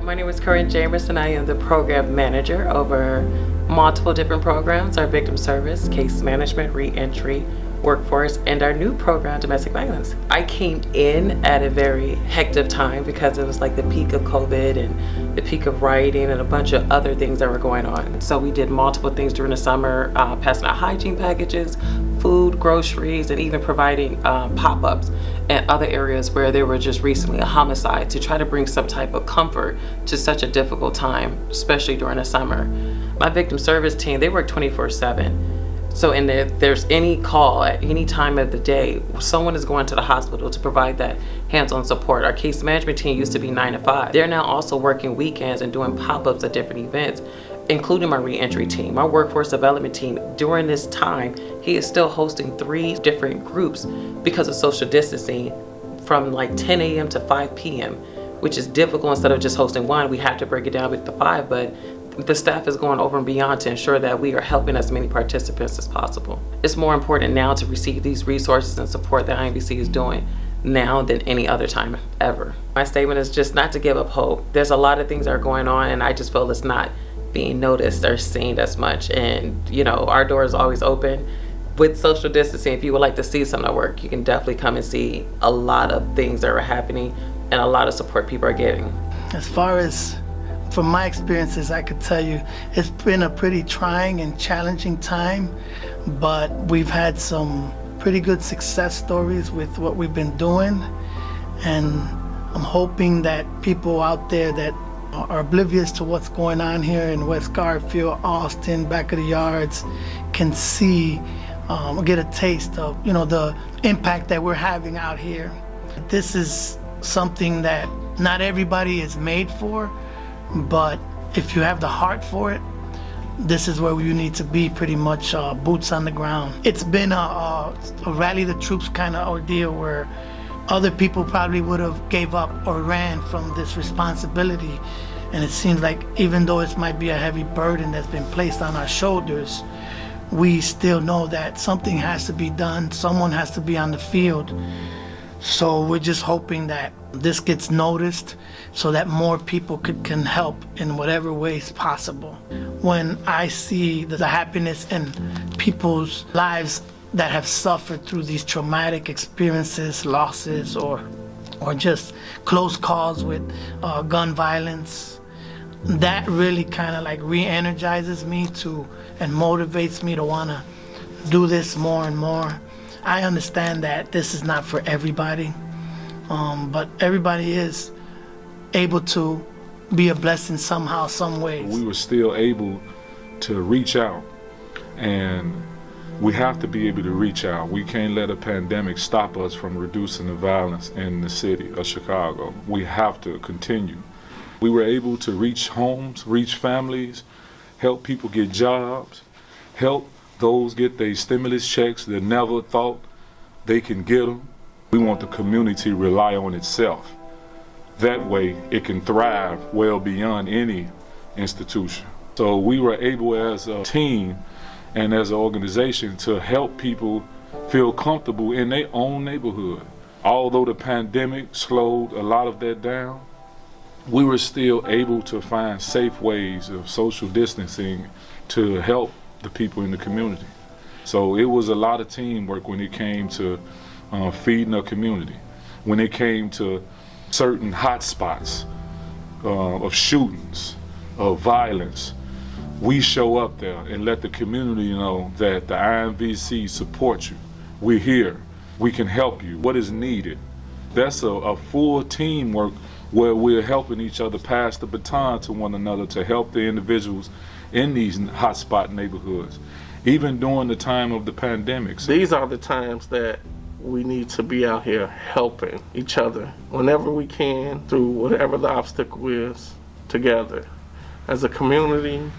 My name is Corinne Jamerson and I am the program manager over multiple different programs, our victim service, case management, reentry, workforce, and our new program, domestic violence. I came in at a very hectic time because it was like the peak of COVID and the peak of rioting and a bunch of other things that were going on. So we did multiple things during the summer, passing out hygiene packages, food, groceries, and even providing pop-ups in other areas where there were just recently a homicide to try to bring some type of comfort to such a difficult time, especially during the summer. My victim service team, they work 24/7. So if there's any call at any time of the day, someone is going to the hospital to provide that hands-on support. Our case management team used to be 9 to 5. They're now also working weekends and doing pop-ups at different events, including my reentry team. My workforce development team, during this time, he is still hosting 3 different groups because of social distancing from like 10 a.m. to 5 p.m., which is difficult. Instead of just hosting one, we have to break it down with the 5, but the staff is going over and beyond to ensure that we are helping as many participants as possible. It's more important now to receive these resources and support that IMVC is doing now than any other time ever. My statement is just not to give up hope. There's a lot of things that are going on and I just feel it's not being noticed or seen as much. And you know, our door is always open. With social distancing, if you would like to see some of the work, you can definitely come and see a lot of things that are happening and a lot of support people are getting. As far as from my experiences, I could tell you it's been a pretty trying and challenging time, but we've had some pretty good success stories with what we've been doing, and I'm hoping that people out there that are oblivious to what's going on here in West Garfield, Austin, back of the yards, can see, get a taste of, you know, the impact that we're having out here. This is something that not everybody is made for, but if you have the heart for it, this is where you need to be, pretty much boots on the ground. It's been a rally the troops kind of ordeal where other people probably would have gave up or ran from this responsibility. And it seems like even though it might be a heavy burden that's been placed on our shoulders, we still know that something has to be done, someone has to be on the field. So we're just hoping that this gets noticed so that more people can help in whatever ways possible. When I see the happiness in people's lives that have suffered through these traumatic experiences, losses, or just close calls with gun violence, that really kind of like re-energizes me and motivates me to want to do this more and more. I understand that this is not for everybody, but everybody is able to be a blessing somehow, some ways. We were still able to reach out, and we have to be able to reach out. We can't let a pandemic stop us from reducing the violence in the city of Chicago. We have to continue. We were able to reach homes, reach families, help people get jobs, help those get their stimulus checks that never thought they can get them. We want the community to rely on itself. That way it can thrive well beyond any institution. So we were able as a team and as an organization to help people feel comfortable in their own neighborhood. Although the pandemic slowed a lot of that down, we were still able to find safe ways of social distancing to help the people in the community. So it was a lot of teamwork when it came to feeding a community, when it came to certain hot spots of shootings, of violence. We show up there and let the community know that the IMVC supports you. We're here, we can help you, what is needed. That's a full teamwork where we're helping each other pass the baton to one another to help the individuals in these hotspot neighborhoods, even during the time of the pandemics. These are the times that we need to be out here helping each other whenever we can, through whatever the obstacle is, together as a community,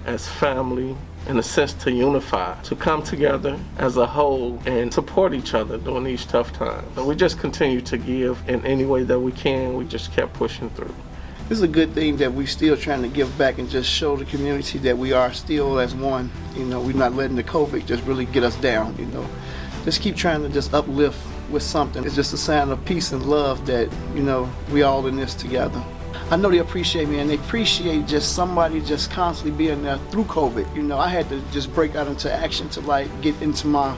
as family, in a sense to unify, to come together as a whole and support each other during these tough times. And we just continue to give in any way that we can. We just kept pushing through. This is a good thing that we're still trying to give back and just show the community that we are still as one. You know, we're not letting the COVID just really get us down, you know. Just keep trying to just uplift with something. It's just a sign of peace and love that, you know, we all in this together. I know they appreciate me, and they appreciate just somebody just constantly being there through COVID. You know, I had to just break out into action to like get into my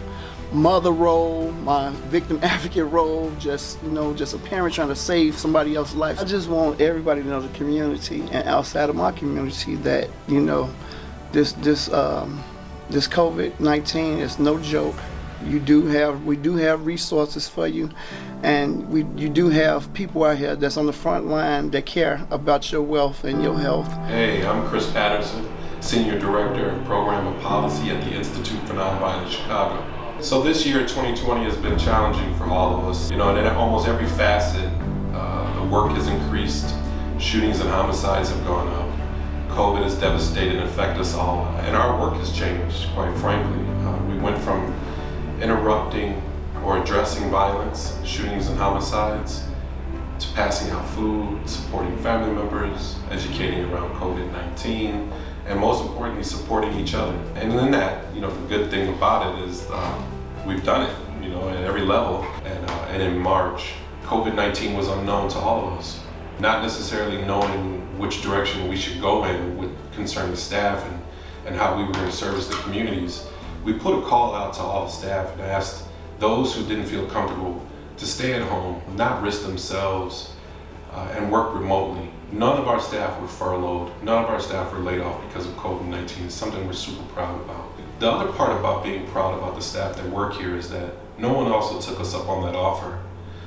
mother role, my victim advocate role, just a parent trying to save somebody else's life. I just want everybody to know, the community and outside of my community, that this COVID-19 is no joke. We do have resources for you, and you do have people out here that's on the front line that care about your wealth and your health. Hey, I'm Chris Patterson, Senior Director of Program and Policy at the Institute for Nonviolence Chicago. So this year, 2020, has been challenging for all of us. And in almost every facet, the work has increased, shootings and homicides have gone up, COVID has devastated and affected us all, and our work has changed, quite frankly. We went from interrupting or addressing violence, shootings and homicides, to passing out food, supporting family members, educating around COVID-19, and most importantly, supporting each other. And in that, the good thing about it is we've done it, at every level. And in March, COVID-19 was unknown to all of us. Not necessarily knowing which direction we should go in with concern to staff and how we were going to service the communities. We put a call out to all the staff and asked those who didn't feel comfortable to stay at home, not risk themselves, and work remotely. None of our staff were furloughed. None of our staff were laid off because of COVID-19. It's something we're super proud about. The other part about being proud about the staff that work here is that no one also took us up on that offer.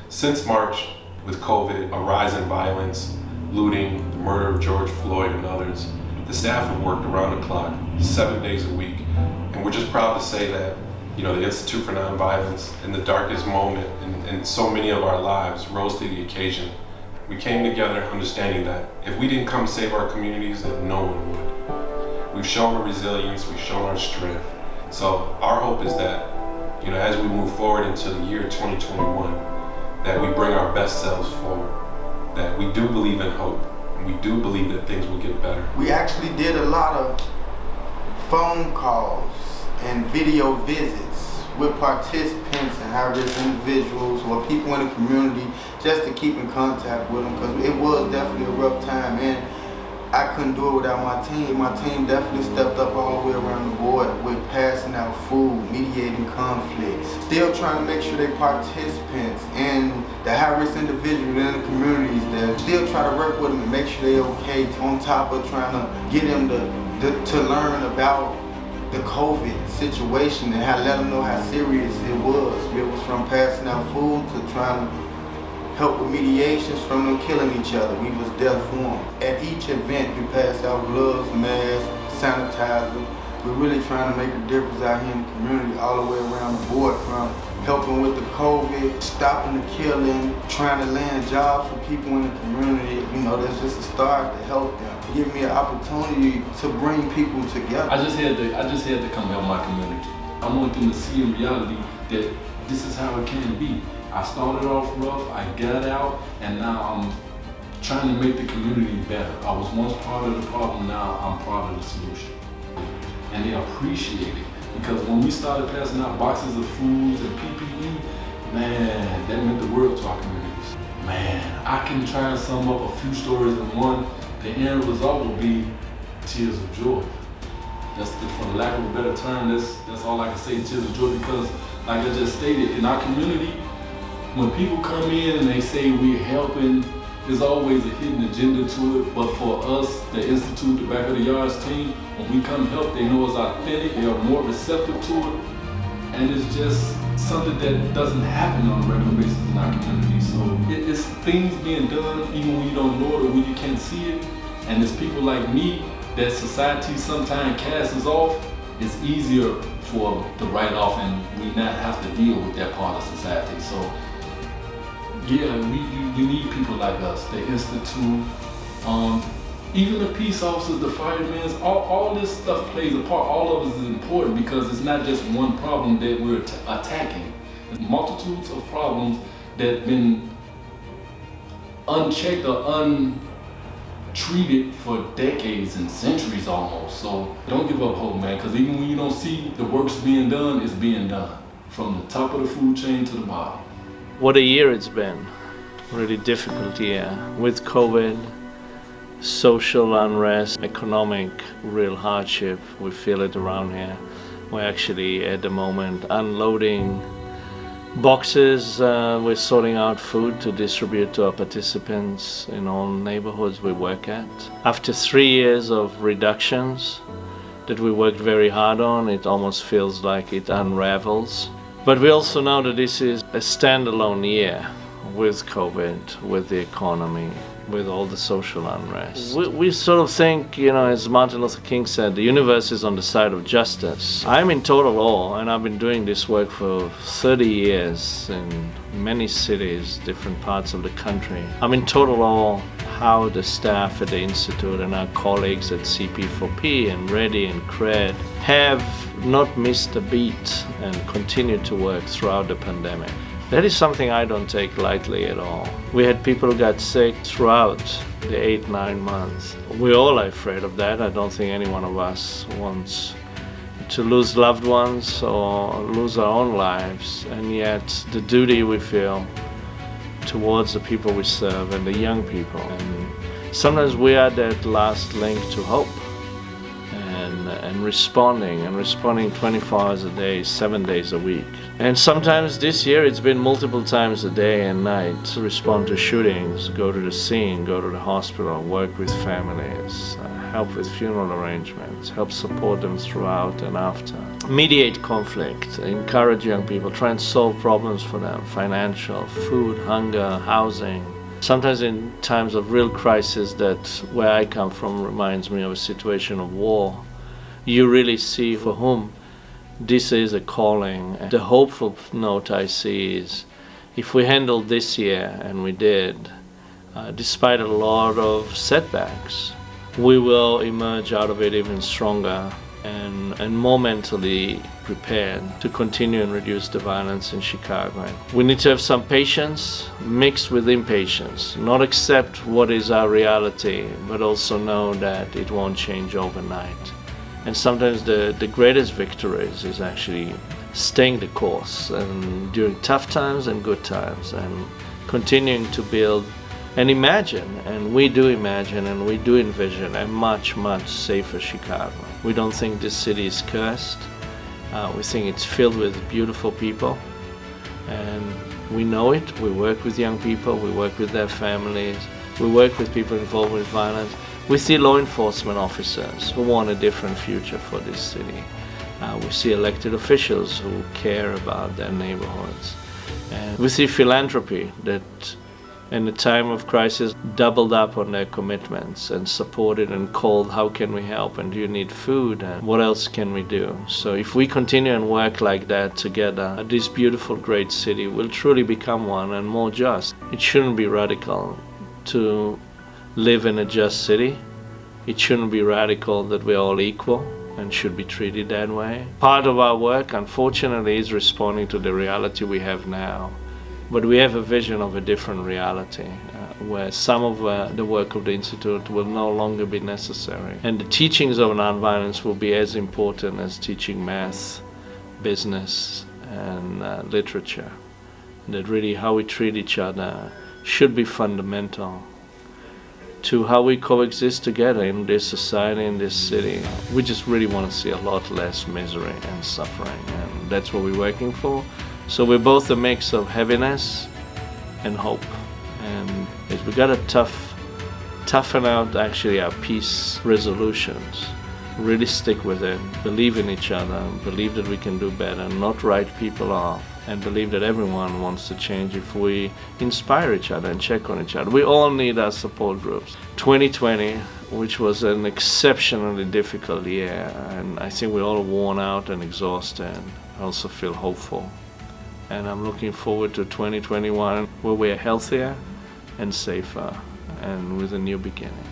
Since March, with COVID, a rise in violence, looting, the murder of George Floyd and others, the staff have worked around the clock, 7 days a week. And we're just proud to say that, the Institute for Nonviolence, in the darkest moment in so many of our lives, rose to the occasion. We came together understanding that if we didn't come save our communities, then no one would. We've shown our resilience, we've shown our strength. So our hope is that, as we move forward into the year 2021, that we bring our best selves forward, that we do believe in hope, and we do believe that things will get better. We actually did a lot of phone calls and video visits with participants and high-risk individuals or people in the community, just to keep in contact with them, because it was definitely a rough time, and I couldn't do it without my team. My team definitely stepped up all the way around the board with passing out food, mediating conflicts, still trying to make sure they participants and the high-risk individuals in the communities that still try to work with them and make sure they're okay, on top of trying to get them to learn about the COVID situation and let them know how serious it was. It was from passing out food to trying to help with mediations from them killing each other. We was there for them. At each event, we passed out gloves, masks, sanitizer. We're really trying to make a difference out here in the community all the way around the board, from helping with the COVID, stopping the killing, trying to land jobs for people in the community. That's just a start to help them. Give me an opportunity to bring people together. I just had to come help my community. I want them to see in reality that this is how it can be. I started off rough, I got out, and now I'm trying to make the community better. I was once part of the problem, now I'm part of the solution. And they appreciate it, because when we started passing out boxes of foods and PPE, man, that meant the world to our communities. Man, I can try and sum up a few stories in one. The end result will be tears of joy. For lack of a better term, that's all I can say, tears of joy, because like I just stated, in our community, when people come in and they say we're helping, there's always a hidden agenda to it. But for us, the Institute, the Back of the Yards team, when we come help, they know it's authentic, they are more receptive to it. And it's just something that doesn't happen on a regular basis in our community. So it's things being done even when you don't know it or when you can't see it. And it's people like me that society sometimes casts off. It's easier for the write-off and we not have to deal with that part of society. So yeah, we need people like us, the Institute, even the peace officers, the firemen, all this stuff plays a part. All of it is important because it's not just one problem that we're attacking. There's multitudes of problems that have been unchecked or untreated for decades and centuries almost. So don't give up hope, man, because even when you don't see the work's being done, it's being done. From the top of the food chain to the bottom. What a year it's been. Really difficult year with COVID, social unrest, economic real hardship. We feel it around here. We're actually at the moment unloading boxes. We're sorting out food to distribute to our participants in all neighborhoods we work at. After 3 years of reductions that we worked very hard on, it almost feels like it unravels. But we also know that this is a standalone year with COVID, with the economy, with all the social unrest. We sort of think, as Martin Luther King said, the universe is on the side of justice. I'm in total awe, and I've been doing this work for 30 years in many cities, different parts of the country. I'm in total awe how the staff at the Institute and our colleagues at CP4P and READY and CRED have not missed a beat and continued to work throughout the pandemic. That is something I don't take lightly at all. We had people who got sick throughout the 8-9 months. We're all afraid of that. I don't think any one of us wants to lose loved ones or lose our own lives. And yet the duty we feel towards the people we serve and the young people. And sometimes we are that last link to hope and responding 24 hours a day, 7 days a week. And sometimes this year it's been multiple times a day and night to respond to shootings, go to the scene, go to the hospital, work with families, help with funeral arrangements, help support them throughout and after. Mediate conflict, encourage young people, try and solve problems for them, financial, food, hunger, housing. Sometimes in times of real crisis, that where I come from reminds me of a situation of war. You really see for whom this is a calling. The hopeful note I see is if we handled this year, and we did, despite a lot of setbacks, we will emerge out of it even stronger and more mentally prepared to continue and reduce the violence in Chicago. We need to have some patience mixed with impatience, not accept what is our reality, but also know that it won't change overnight. And sometimes the greatest victories is actually staying the course and during tough times and good times and continuing to build and imagine, and we do imagine and we do envision a much, much safer Chicago. We don't think this city is cursed. We think it's filled with beautiful people, and we know it. We work with young people, we work with their families, we work with people involved with violence. We see law enforcement officers who want a different future for this city. We see elected officials who care about their neighborhoods. And we see philanthropy that in the time of crisis doubled up on their commitments and supported and called, how can we help, and do you need food, and what else can we do? So if we continue and work like that together, this beautiful great city will truly become one and more just. It shouldn't be radical to live in a just city. It shouldn't be radical that we're all equal and should be treated that way. Part of our work, unfortunately, is responding to the reality we have now. But we have a vision of a different reality where some of the work of the Institute will no longer be necessary. And the teachings of nonviolence will be as important as teaching math, business, and literature. That really how we treat each other should be fundamental to how we coexist together in this society, in this city. We just really want to see a lot less misery and suffering, and that's what we're working for. So we're both a mix of heaviness and hope. And we got to toughen out actually our peace resolutions. Really stick with it, believe in each other, believe that we can do better, not write people off, and believe that everyone wants to change if we inspire each other and check on each other. We all need our support groups. 2020, which was an exceptionally difficult year, and I think we're all worn out and exhausted. I also feel hopeful. And I'm looking forward to 2021, where we're healthier and safer and with a new beginning.